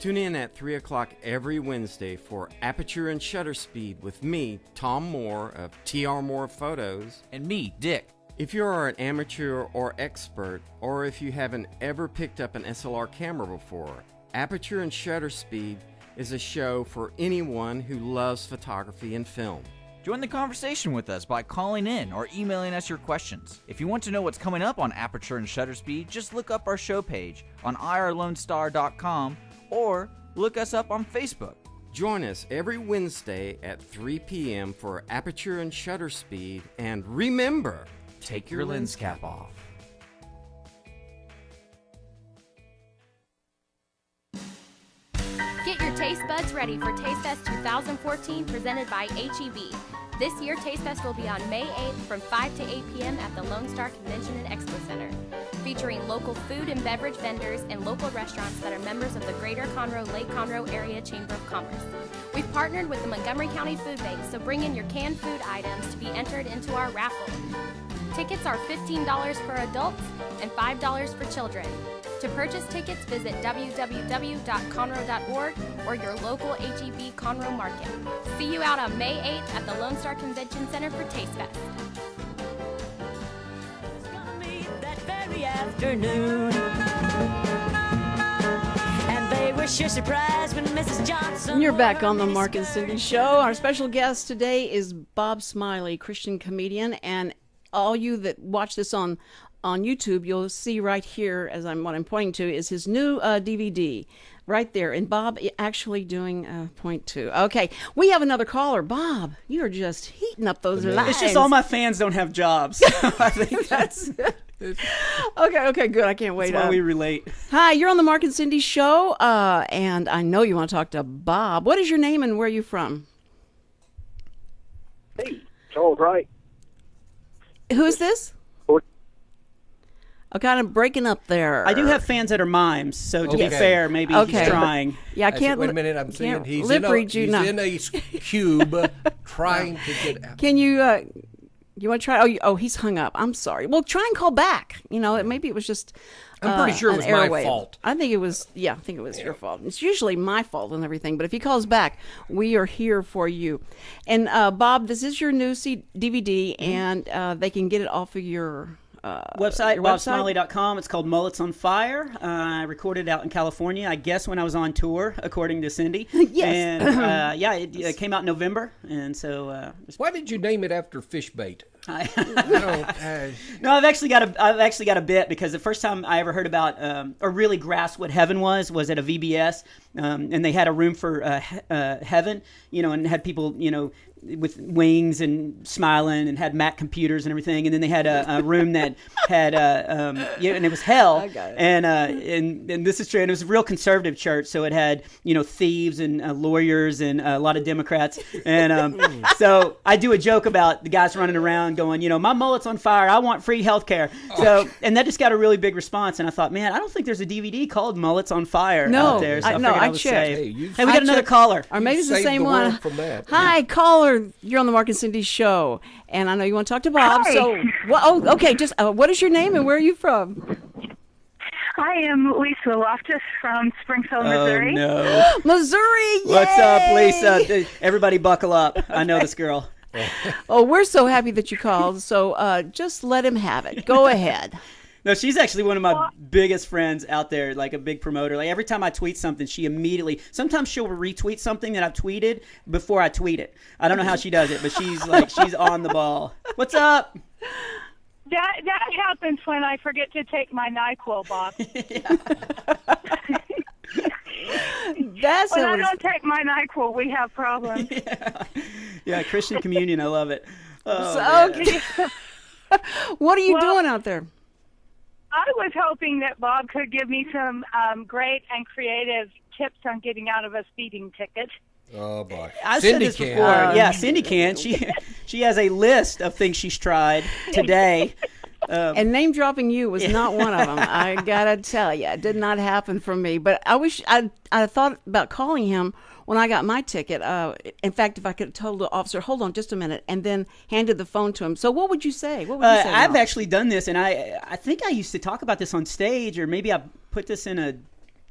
Tune in at 3 o'clock every Wednesday for Aperture and Shutter Speed with me, Tom Moore of TR Moore Photos. And me, Dick. If you are an amateur or expert, or if you haven't ever picked up an SLR camera before, Aperture and Shutter Speed is a show for anyone who loves photography and film. Join the conversation with us by calling in or emailing us your questions. If you want to know what's coming up on Aperture and Shutter Speed, just look up our show page on irlonestar.com or look us up on Facebook. Join us every Wednesday at 3 p.m. for Aperture and Shutter Speed, and remember, take your lens cap off. Get your taste buds ready for Taste Fest 2014 presented by H-E-B. This year, Taste Fest will be on May 8th from 5 to 8 p.m. at the Lone Star Convention and Expo Center, featuring local food and beverage vendors and local restaurants that are members of the Greater Conroe Lake Conroe Area Chamber of Commerce. We've partnered with the Montgomery County Food Bank, so bring in your canned food items to be entered into our raffle. Tickets are $15 for adults and $5 for children. To purchase tickets, visit www.conroe.org or your local H-E-B Conroe Market. See you out on May 8th at the Lone Star Convention Center for Taste Fest. It's gonna meet that very afternoon. And they were sure surprised when Mrs. Johnson. You're back on the Mark and Cindy Show. Our special guest today is Bob Smiley, Christian comedian, and all you that watch this on YouTube, you'll see right here, what I'm pointing to, is his new DVD right there. And Bob actually doing point two. Okay, we have another caller. Bob, you're just heating up those lines. It's just all my fans don't have jobs. I think that's Okay, good. I can't wait. That's why we relate. Hi, you're on the Mark and Cindy Show, and I know you want to talk to Bob. What is your name and where are you from? Hey, it's all right. Who's this? I'm kind of breaking up there. I do have fans that are mimes, so to be fair, maybe he's trying. Yeah, I can't. Wait a minute, I'm saying he's in a cube trying to get out. Can you? You want to try? Oh, he's hung up. I'm sorry. Well, try and call back. Maybe it was just. I'm pretty sure it was my fault. I think it was. Yeah, I think it was your fault. It's usually my fault and everything, but if he calls back, we are here for you. And Bob, this is your new DVD, and they can get it off of your. Website, bobsmiley.com. It's called Mullets on Fire. I recorded it out in California, I guess, when I was on tour, according to Cindy. Yes. And it came out in November. And so, why did you name it after fish bait? No, I've actually got a bit, because the first time I ever heard about or really grasped what heaven was at a VBS, and they had a room for heaven, and had people, with wings and smiling, and had Mac computers and everything, and then they had a room that had and it was hell. I got it. And this is true, and it was a real conservative church, so it had thieves and lawyers and a lot of Democrats, and so I do a joke about the guys running around going, my mullet's on fire, I want free health care. So, and that just got a really big response, and I thought, man, I don't think there's a DVD called Mullets on Fire out there, so I figured I was safe. Hey, we got another caller. Or maybe it's the same one. Hi, caller. You're on the Mark and Cindy Show, and I know you want to talk to Bob. Hi. So, okay. Just what is your name and where are you from? I am Lisa Loftus from Springfield, Missouri. Oh, no. Missouri, yay! What's up, Lisa? Everybody buckle up. I know this girl. Oh, we're so happy that you called. So just let him have it. Go ahead. No, she's actually one of my biggest friends out there, like a big promoter. Like every time I tweet something, she immediately, sometimes she'll retweet something that I've tweeted before I tweet it. I don't know how she does it, but she's on the ball. What's up? That happens when I forget to take my NyQuil box. When I don't take my NyQuil, we have problems. Yeah, Christian communion, I love it. Okay. What are you doing out there? I was hoping that Bob could give me some great and creative tips on getting out of a speeding ticket. Oh boy, I've said this before. Yeah, Cindy can. She has a list of things she's tried today. And name dropping you was not one of them. I gotta tell you, it did not happen for me. But I wish I thought about calling him when I got my ticket. In fact, if I could have told the officer, hold on just a minute, and then handed the phone to him. So what would you say? What would you say? I've actually done this, and I think I used to talk about this on stage, or maybe I put this in a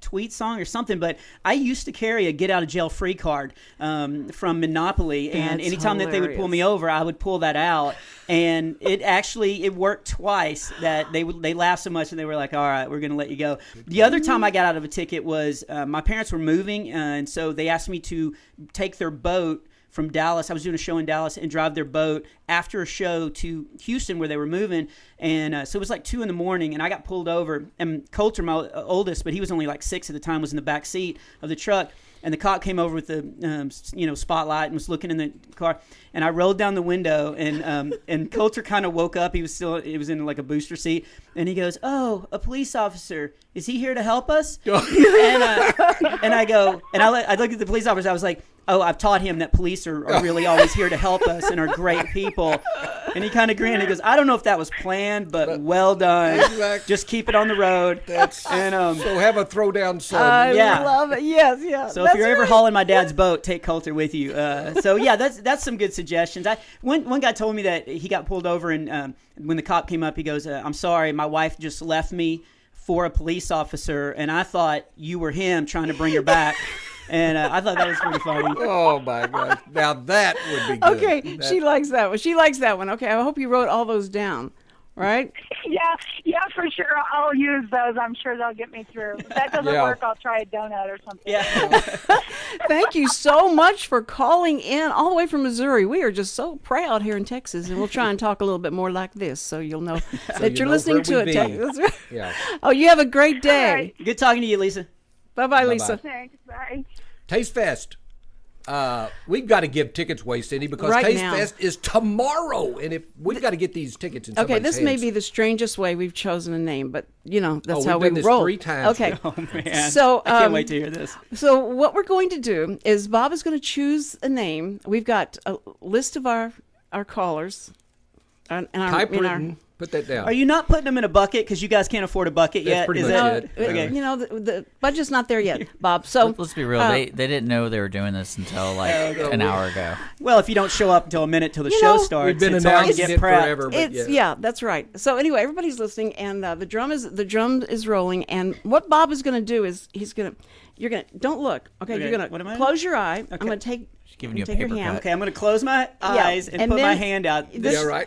tweet song or something, but I used to carry a get out of jail free card from Monopoly, and That's anytime that they would pull me over, I would pull that out, and it worked twice. That they laughed so much, and they were like, "All right, we're going to let you go." The other time I got out of a ticket was my parents were moving, and so they asked me to take their boat from Dallas. I was doing a show in Dallas and drive their boat after a show to Houston where they were moving. And so it was like 2 a.m. and I got pulled over. And Coulter, my oldest, but he was only like 6 at the time, was in the back seat of the truck. And the cop came over with the spotlight and was looking in the car. And I rolled down the window, and Coulter kind of woke up. He was in like a booster seat. And he goes, "Oh, a police officer. Is he here to help us?" and I looked at the police officer. I was like, "Oh, I've taught him that police are really always here to help us and are great people." And he kind of grinned. He goes, "I don't know if that was planned, but well done. Exactly. Just keep it on the road." So have a throwdown son. I love it. Yes, yeah. So if you're ever hauling my dad's boat, take Coulter with you. So yeah, that's some good suggestions. One guy told me that he got pulled over, and when the cop came up, he goes, "I'm sorry, my wife just left me for a police officer, and I thought you were him trying to bring her back." And I thought that was pretty funny. Oh, my gosh. Now that would be good. Okay, she likes that one. She likes that one. Okay, I hope you wrote all those down, right? Yeah, for sure. I'll use those. I'm sure they'll get me through. If that doesn't work, I'll try a donut or something. Yeah. Thank you so much for calling in all the way from Missouri. We are just so proud here in Texas, and we'll try and talk a little bit more like this so you'll know that you're listening to it. Yeah. Oh, you have a great day. Right. Good talking to you, Lisa. Bye-bye, Lisa. Thanks. Bye. Taste Fest. We've got to give tickets away, Cindy, because Right Taste now. Fest is tomorrow, and if we've got to get these tickets in Okay, somebody's this hands. may be the strangest way we've chosen a name, but that's how we've we done this roll. 3 times. Okay. Oh, man. So I can't wait to hear this. So what we're going to do is Bob is going to choose a name. We've got a list of our callers. Typewritten. Put that down. Are you not putting them in a bucket because you guys can't afford a bucket That's yet? pretty Is much that it. okay? The budget's not there yet, Bob. So Let's be real. They didn't know they were doing this until like an hour ago. Well, if you don't show up until a minute till the show starts, we've been it's hard to announcing get it prepped. forever. But yeah, that's right. So anyway, everybody's listening, and the drum is rolling. And what Bob is going to do is you're gonna don't look. Okay, Okay, you're what am gonna I close your eye. Okay. I'm gonna take. Giving you a take your paper hand. cut. Okay, I'm going to close my eyes and put then my hand out.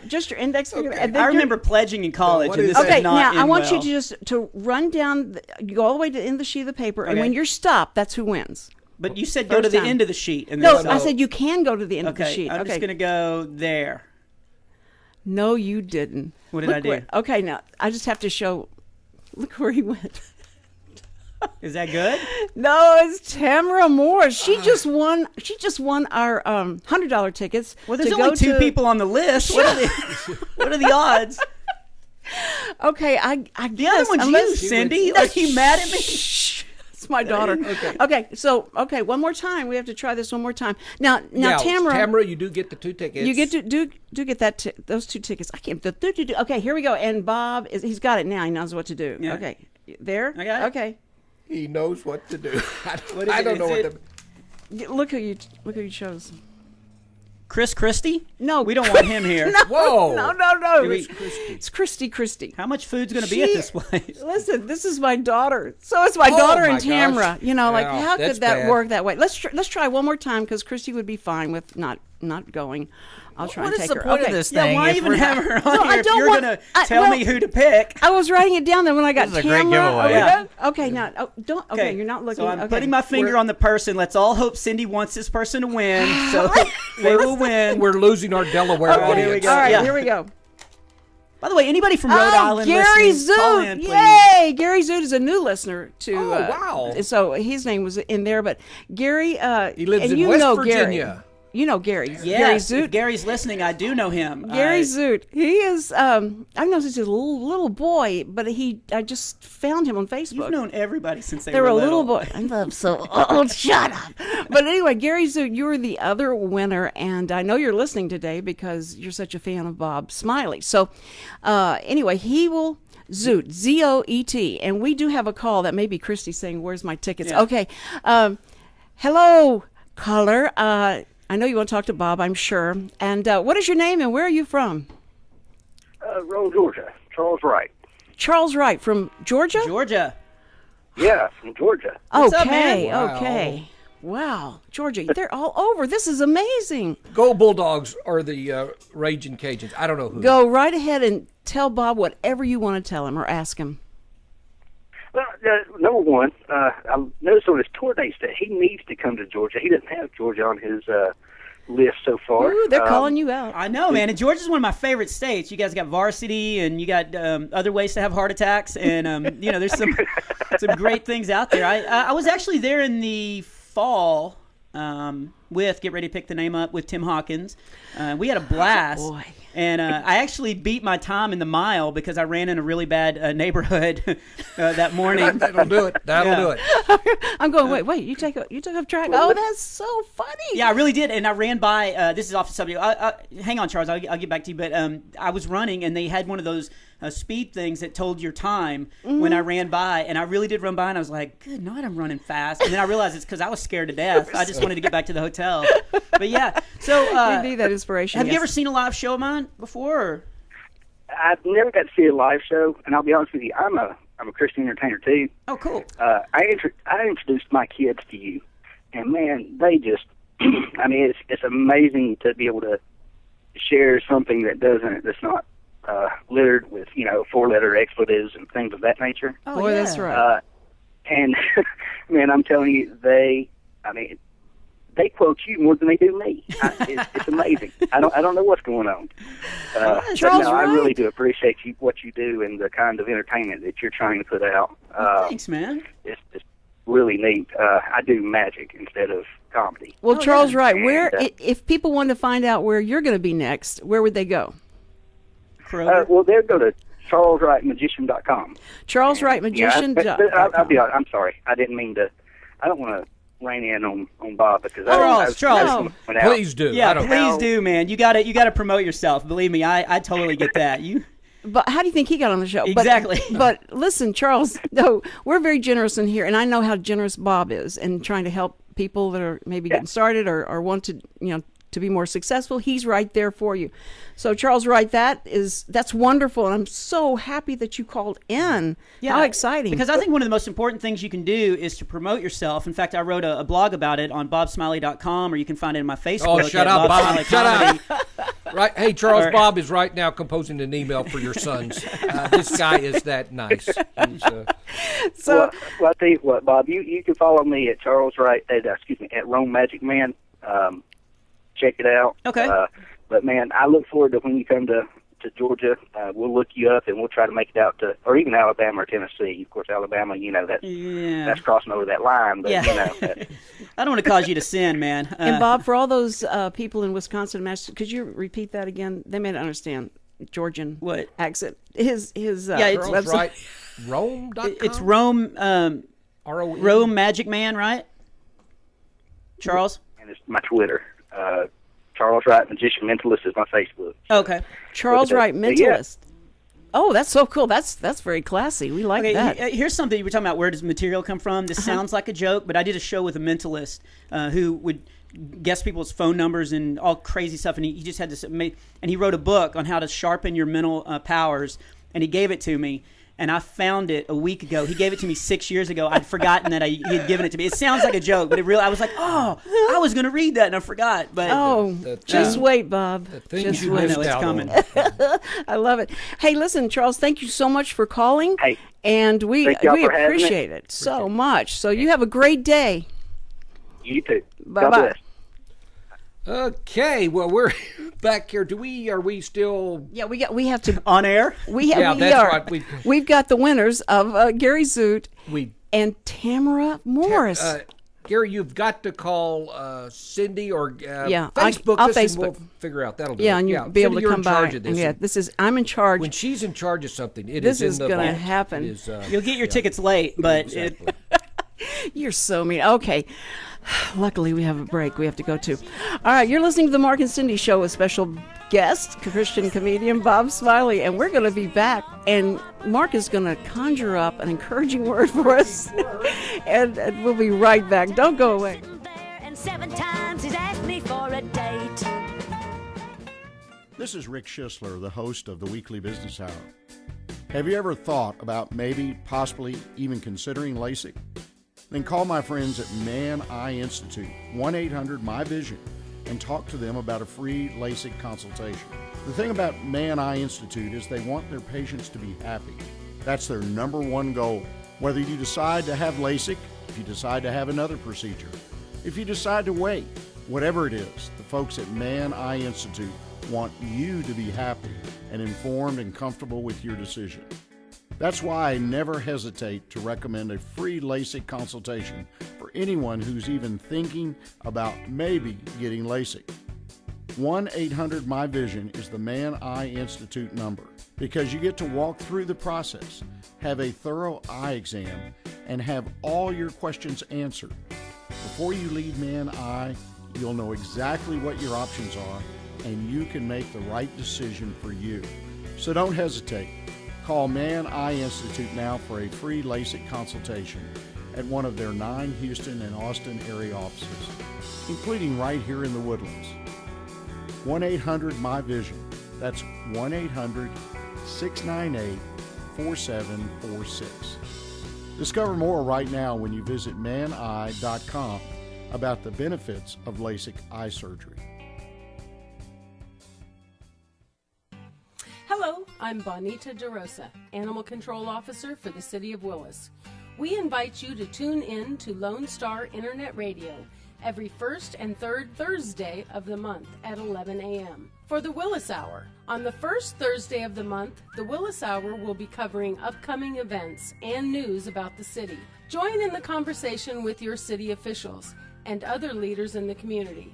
Just your index finger. Okay. And then I your- remember pledging in college, and this Okay, is not now I end want well. you to just to run down. You go all the way to the end of the sheet of the paper, and Okay. when you're stopped, that's who wins. But you said go to First the time. end of the sheet. And No, then I said you can go to the end of the okay, sheet. I'm Okay, just going to go there. no, you didn't. What did I do? Okay, now I just have to show. Look where he went. Is that good? No, it's Tamara Moore. She just won. She just won our $100 tickets. Well, there's to only go 2 to- people on the list. What are the odds? Okay, I The guess other one's you, Cindy. Are you mad at me? It's my daughter. Okay. So one more time. We have to try this one more time. Now, Tamara, you do get the 2 tickets. you get to do get that those 2 tickets. I can't. Okay, here we go. And Bob he's got it now. He knows what to do. Yeah. Okay, there. I got it. Okay. He knows what to do. What is I it? don't know Is what to. Look who you chose. Chris Christie? No, we don't want him here. Whoa! No. It was Christy. It's Christy. How much food's going to be at this place? Listen, this is my daughter. So it's my daughter my and gosh. Tamara. You know, like Yeah, how that's could that bad. work that way? Let's try one more time because Christy would be fine with not going. I'll try What and is take the her. point Okay. of this Yeah, thing? why if even we're have not- her on No, I here if don't you're want- going to tell me who to pick? I was writing it down. Then when I got This is a great Tamara, giveaway. Yeah. Okay, now don't. Okay, you're not looking. So I'm okay. putting my finger on the person. Let's all hope Cindy wants this person to win. So they will win. We're losing our Delaware Okay, audience. here we go. All right, Yeah. here we go. By the way, anybody from Rhode Island Gary listening, call Zoot! in, please. Yay! Gary Zoot is a new listener to. Oh, wow. So his name was in there, but Gary. He lives and in you West know Virginia. Gary. You know Gary. Gary Yes, Zoot. if Gary's listening, I do know him. Gary Zoot. He is. I've known since he was a little boy, but I just found him on Facebook. You've known everybody since they They were a little little. boy. I'm so old. Shut up. But anyway, Gary Zoot, you were the other winner, and I know you're listening today because you're such a fan of Bob Smiley. So, anyway, he will. Zoot, Z-O-E-T, and we do have a call that may be Christy saying, "Where's my tickets?" Yeah. Okay, hello, caller. I know you want to talk to Bob, I'm sure. And what is your name, and where are you from? Rome, Georgia. Charles Wright. Charles Wright from Georgia. Georgia. Yeah, from Georgia. What's okay, up, man? Wow. okay. Wow, Georgia, they're all over. This is amazing. Go Bulldogs or the Raging Cajuns. I don't know who. Go right ahead and tell Bob whatever you want to tell him or ask him. Well, number one, I noticed on his tour dates that he needs to come to Georgia. He doesn't have Georgia on his list so far. Ooh, they're calling you out. I know, man. And Georgia's one of my favorite states. You guys got varsity, and you got other ways to have heart attacks, and you know, there's some great things out there. I was actually there in the fall with, get ready to pick the name up, with Tim Hawkins. We had a blast. Oh, boy. And I actually beat my time in the mile because I ran in a really bad neighborhood that morning. That'll do it. That'll do it. I'm going, wait, you took a track? Oh, that's so funny. Yeah, I really did. And I ran by, this is off the subject. Hang on, Charles, I'll get back to you. But I was running, and they had one of those speed things that told your time when I ran by. And I really did run by, and I was like, good night, I'm running fast. And then I realized it's because I was scared to death. I just wanted to get back to the hotel. But yeah, so. You need that inspiration. Have you ever seen a live show of mine before? Or? I've never got to see a live show, and I'll be honest with you, I'm a Christian entertainer too. Oh, cool. I introduced my kids to you, and man, they just, I mean, it's amazing to be able to share something that's not littered with 4-letter expletives and things of that nature. Oh, boy, yeah. That's right. And man, I'm telling you, they quote you more than they do me. It's amazing. I don't know what's going on. Charles, I really do appreciate what you do and the kind of entertainment that you're trying to put out. Thanks, man. It's really neat. I do magic instead of comedy. Well, Charles, yeah. right. And, Where, if people wanted to find out where you're going to be next, where would they go? Well, they'll go to charleswrightmagician.com. charleswrightmagician.com. I'll be honest. I'm sorry. I didn't mean to. I don't want to rain in on Bob because Charles, please do. Yeah, please do, man. You got to promote yourself. Believe me, I totally get that. But how do you think he got on the show? Exactly. But listen, Charles, no, we're very generous in here, and I know how generous Bob is in trying to help people that are maybe getting started or want to, to be more successful. He's right there for you. So Charles, right, that's wonderful, and I'm so happy that you called in. Yeah, how exciting. Because I think one of the most important things you can do is to promote yourself. In fact, I wrote a blog about it on bobsmiley.com, or you can find it in my Facebook. Oh, shut up, Bob. Shut up. Right. Hey, Charles, Or- Bob is right now composing an email for your sons. This guy is that nice. So, well, I tell you what, Bob, you can follow me at Charles Wright, at Rome Magic Man. Check it out. Okay. But man, I look forward to when you come to Georgia. We'll look you up and we'll try to make it out to, or even Alabama or Tennessee. Of course, Alabama, that's crossing over that line. But I don't want to cause you to sin, man. and Bob, for all those people in Wisconsin, could you repeat that again? They may not understand Georgian accent. His Charles Wright, Rome.com? It's Rome. R-O-E? Rome Magic Man, right? Charles. And it's my Twitter. Charles Wright Magician Mentalist is my Facebook. Okay. Charles Wright Mentalist. Oh, that's so cool. That's very classy. We like that. Here's something you were talking about. Where does material come from? This sounds like a joke, but I did a show with a mentalist who would guess people's phone numbers and all crazy stuff, and he just had this and he wrote a book on how to sharpen your mental powers, and he gave it to me. And I found it a week ago. He gave it to me 6 years ago. I'd forgotten that he had given it to me. It sounds like a joke, but I was like, I was going to read that, and I forgot. But just wait, Bob. Just wait. I know, it's coming. I love it. Hey, listen, Charles, thank you so much for calling. Hey, and we appreciate it so much. So you have a great day. You too. Bye-bye. Okay, well, we're back here. Are we still? Yeah, we have to on air. We are. Right. We've got the winners of Gary Zoot and Tamara Morris. Gary, you've got to call Cindy or Facebook. I'll Facebook. We'll figure out that'll do. Yeah, and you'll be able to come by. This is I'm in charge. When she's in charge of something, this is going to happen. You'll get your tickets late, but exactly. You're so mean. Okay. Luckily, we have a break we have to go to. All right, you're listening to the Mark and Cindy Show with special guest, Christian comedian Bob Smiley, and we're going to be back. And Mark is going to conjure up an encouraging word for us, and we'll be right back. Don't go away. And 7 times he's asked me for a date. This is Rick Schisler, the host of the Weekly Business Hour. Have you ever thought about maybe, possibly, even considering LASIK? Then call my friends at Man Eye Institute, 1-800-MY-VISION, and talk to them about a free LASIK consultation. The thing about Man Eye Institute is they want their patients to be happy. That's their number one goal. Whether you decide to have LASIK, if you decide to have another procedure, if you decide to wait, whatever it is, the folks at Man Eye Institute want you to be happy and informed and comfortable with your decision. That's why I never hesitate to recommend a free LASIK consultation for anyone who's even thinking about maybe getting LASIK. 1-800-MY-VISION is the Man Eye Institute number because you get to walk through the process, have a thorough eye exam, and have all your questions answered. Before you leave Man Eye, you'll know exactly what your options are, and you can make the right decision for you. So don't hesitate. Call Man Eye Institute now for a free LASIK consultation at one of their 9 Houston and Austin area offices, including right here in the Woodlands. 1-800-MY-VISION. That's 1-800-698-4746. Discover more right now when you visit maneye.com about the benefits of LASIK eye surgery. Hello, I'm Bonita DeRosa, Animal Control Officer for the City of Willis. We invite you to tune in to Lone Star Internet Radio every first and third Thursday of the month at 11 a.m. for the Willis Hour. On the first Thursday of the month, the Willis Hour will be covering upcoming events and news about the city. Join in the conversation with your city officials and other leaders in the community.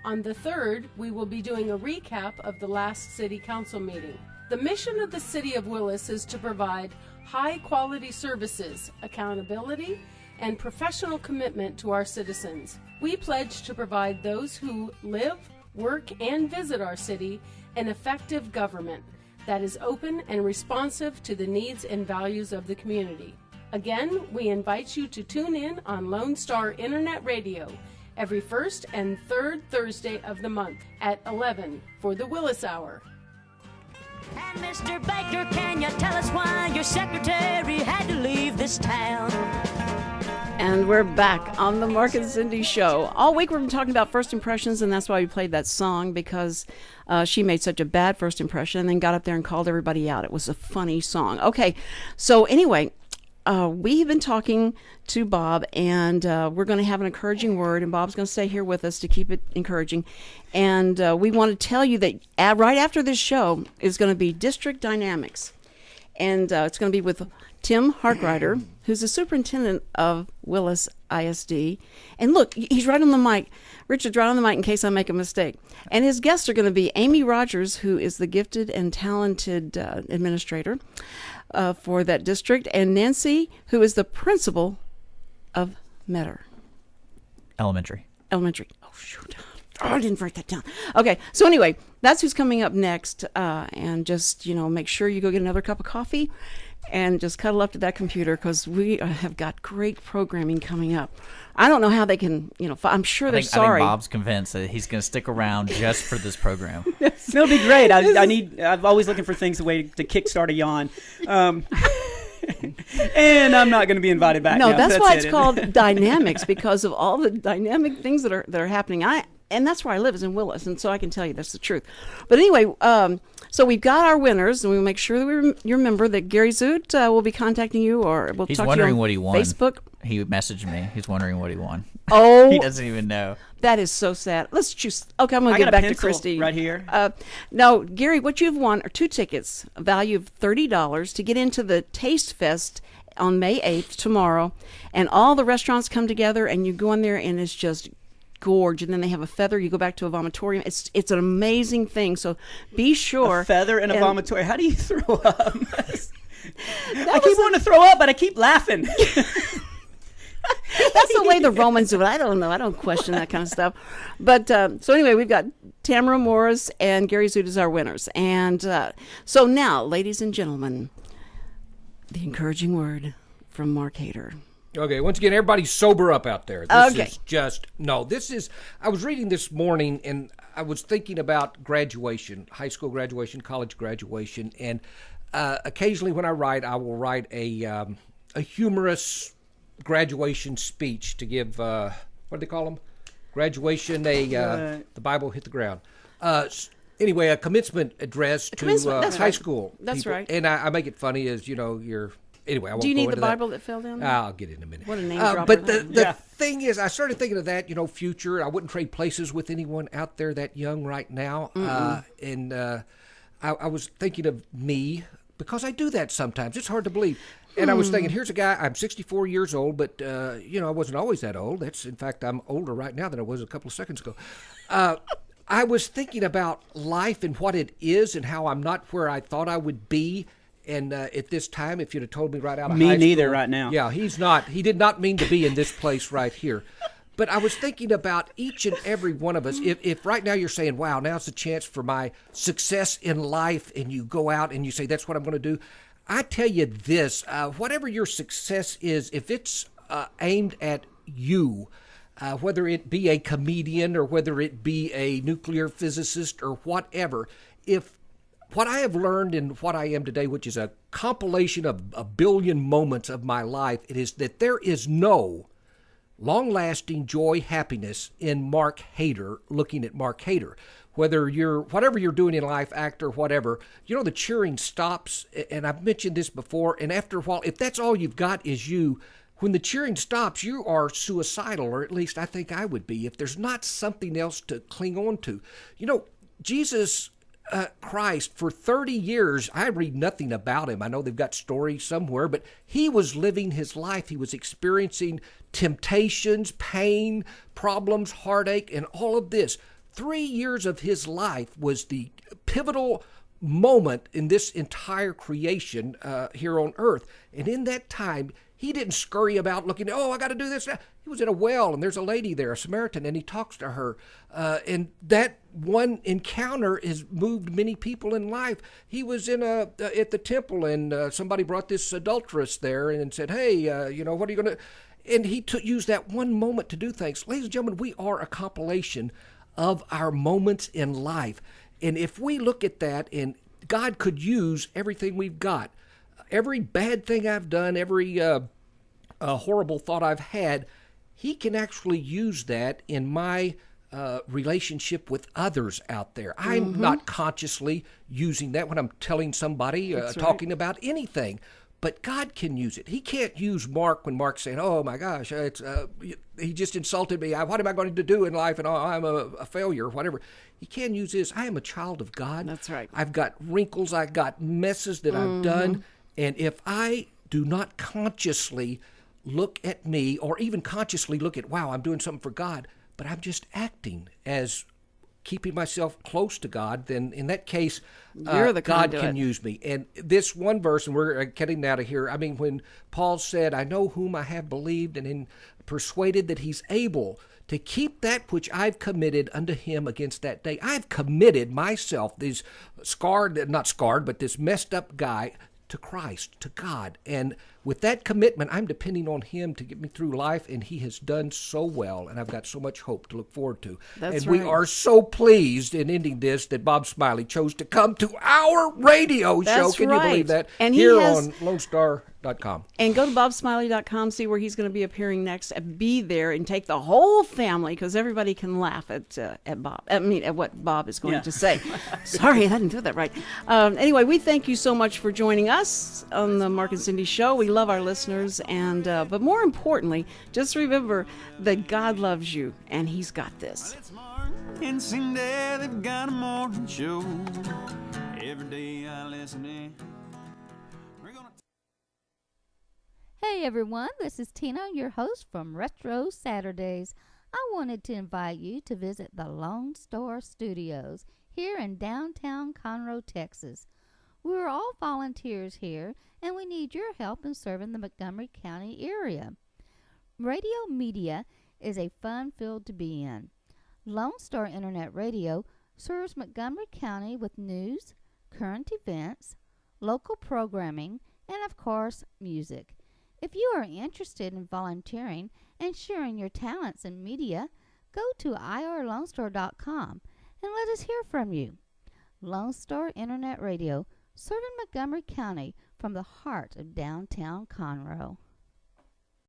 On the third, we will be doing a recap of the last City Council meeting. The mission of the City of Willis is to provide high-quality services, accountability, and professional commitment to our citizens. We pledge to provide those who live, work, and visit our city an effective government that is open and responsive to the needs and values of the community. Again, we invite you to tune in on Lone Star Internet Radio every first and third Thursday of the month at 11 for the Willis Hour. And Mr. Baker, can you tell us why your secretary had to leave this town? And we're back on the Mark and Cindy Show. All week we've been talking about first impressions, and that's why we played that song, because she made such a bad first impression and then got up there and called everybody out. It was a funny song. Okay, so anyway, we've been talking to Bob, and we're going to have an encouraging word, and Bob's going to stay here with us to keep it encouraging. And we want to tell you that right after this show is going to be District Dynamics, and it's going to be with Tim Harkrider, who's the superintendent of Willis ISD. And look, he's right on the mic. Richard's right on the mic in case I make a mistake. And his guests are going to be Amy Rogers, who is the gifted and talented administrator for that district, and Nancy, who is the principal of Metter Elementary. Oh, shoot. Oh, I didn't write that down. Okay, so anyway, that's who's coming up next. And just, make sure you go get another cup of coffee and just cuddle up to that computer, because we have got great programming coming up. I don't know how they can, I'm sure they're sorry. I think Bob's convinced that he's going to stick around just for this program. It'll be great. I'm always looking for things, a way to kickstart a yawn. And I'm not going to be invited back. No, that's why it's called Dynamics, because of all the dynamic things that are happening. And that's where I live, is in Willis, and so I can tell you that's the truth. But anyway, so we've got our winners, and we'll make sure that you remember that Gary Zoot will be contacting you, or we'll He's talk wondering to you on what he won. Facebook. He messaged me. He's wondering what he won. Oh, he doesn't even know. That is so sad. Let's choose. Okay, I'm going to get get back to Christy right here. No, Gary, what you've won are 2 tickets, a value of $30, to get into the Taste Fest on May 8th, tomorrow, and all the restaurants come together, and you go in there, and it's just gorge, and then they have a feather. You go back to a vomitorium. It's an amazing thing. So be sure. A feather and a vomitorium. How do you throw up? I keep wanting to throw up, but I keep laughing. That's the way the Romans do it. I don't know. I don't question that kind of stuff. But so anyway, we've got Tamara Morris and Gary Zoot as our winners. And so now, ladies and gentlemen, the encouraging word from Mark Hader. Okay, once again, everybody sober up out there. This is I was reading this morning, and I was thinking about graduation, high school graduation, college graduation, and occasionally when I write, I will write a humorous graduation speech to give, what do they call them? Graduation, the Bible hit the ground. Anyway, a commencement address to high school. That's people. right. And I make it funny as, you're... Anyway, I won't Do you go need into the that. Bible that fell down there? I'll get it in a minute. What a name dropper. But the thing is, I started thinking of that, future. I wouldn't trade places with anyone out there that young right now. I was thinking of me, because I do that sometimes. It's hard to believe. And I was thinking, here's a guy, I'm 64 years old, but, I wasn't always that old. In fact, I'm older right now than I was a couple of seconds ago. I was thinking about life and what it is and how I'm not where I thought I would be. And at this time, if you'd have told me right out of high school. Me neither right now. Yeah, he did not mean to be in this place right here. But I was thinking about each and every one of us. If right now you're saying, wow, now's the chance for my success in life, and you go out and you say, that's what I'm going to do. I tell you this, whatever your success is, if it's aimed at you, whether it be a comedian or whether it be a nuclear physicist or whatever, what I have learned and what I am today, which is a compilation of a billion moments of my life, it is that there is no long-lasting joy, happiness in Mark Hader, looking at Mark Hader. Whatever you're doing in life, act or whatever, the cheering stops, and I've mentioned this before, and after a while, if that's all you've got is you, when the cheering stops, you are suicidal, or at least I think I would be, if there's not something else to cling on to. Jesus Christ, for 30 years, I read nothing about him. I know they've got stories somewhere, but he was living his life. He was experiencing temptations, pain, problems, heartache, and all of this. 3 years of his life was the pivotal moment in this entire creation here on earth. And in that time, he didn't scurry about looking, I got to do this now. He was in a well, and there's a lady there, a Samaritan, and he talks to her. And that one encounter has moved many people in life. He was at the temple, and somebody brought this adulteress there and said, hey, what are you going to... And he used that one moment to do things. Ladies and gentlemen, we are a compilation of our moments in life. And if we look at that, and God could use everything we've got, every bad thing I've done, every horrible thought I've had, he can actually use that in my relationship with others out there. I'm not consciously using that when I'm telling somebody, talking about anything. But God can use it. He can't use Mark when Mark's saying, oh my gosh, he just insulted me. What am I going to do in life? And I'm a failure, whatever. He can use this. I am a child of God. That's right. I've got wrinkles. I've got messes that I've done. And if I do not consciously look at me, or even consciously look at, wow, I'm doing something for God, but I'm just acting as keeping myself close to God, then in that case, God can use me. And this one verse, and we're getting out of here, I mean, when Paul said, I know whom I have believed, and am persuaded that he's able to keep that which I've committed unto him against that day. I've committed myself, this this messed up guy, to Christ, to God. And with that commitment, I'm depending on him to get me through life, and he has done so well, and I've got so much hope to look forward to. That's and right. we are so pleased in ending this that Bob Smiley chose to come to our radio show. Can you believe that? And here on LoneStar.com. And go to bobsmiley.com, see where he's going to be appearing next, and be there and take the whole family, because everybody can laugh at Bob. At what Bob is going to say. Sorry, I didn't do that right. Anyway, we thank you so much for joining us on the Mark and Cindy Show. We love our listeners, and but more importantly, just remember that God loves you, and he's got this. And Cindy, they've got a morning show. Every day I listen in. Hey everyone, this is Tina, your host from Retro Saturdays. I wanted to invite you to visit the Lone Star Studios here in downtown Conroe, Texas. We're all volunteers here, and we need your help in serving the Montgomery County area. Radio media is a fun field to be in. Lone Star Internet Radio serves Montgomery County with news, current events, local programming, and of course, music. If you are interested in volunteering and sharing your talents in media, go to irlonestar.com and let us hear from you. Lone Star Internet Radio, serving Montgomery County from the heart of downtown Conroe.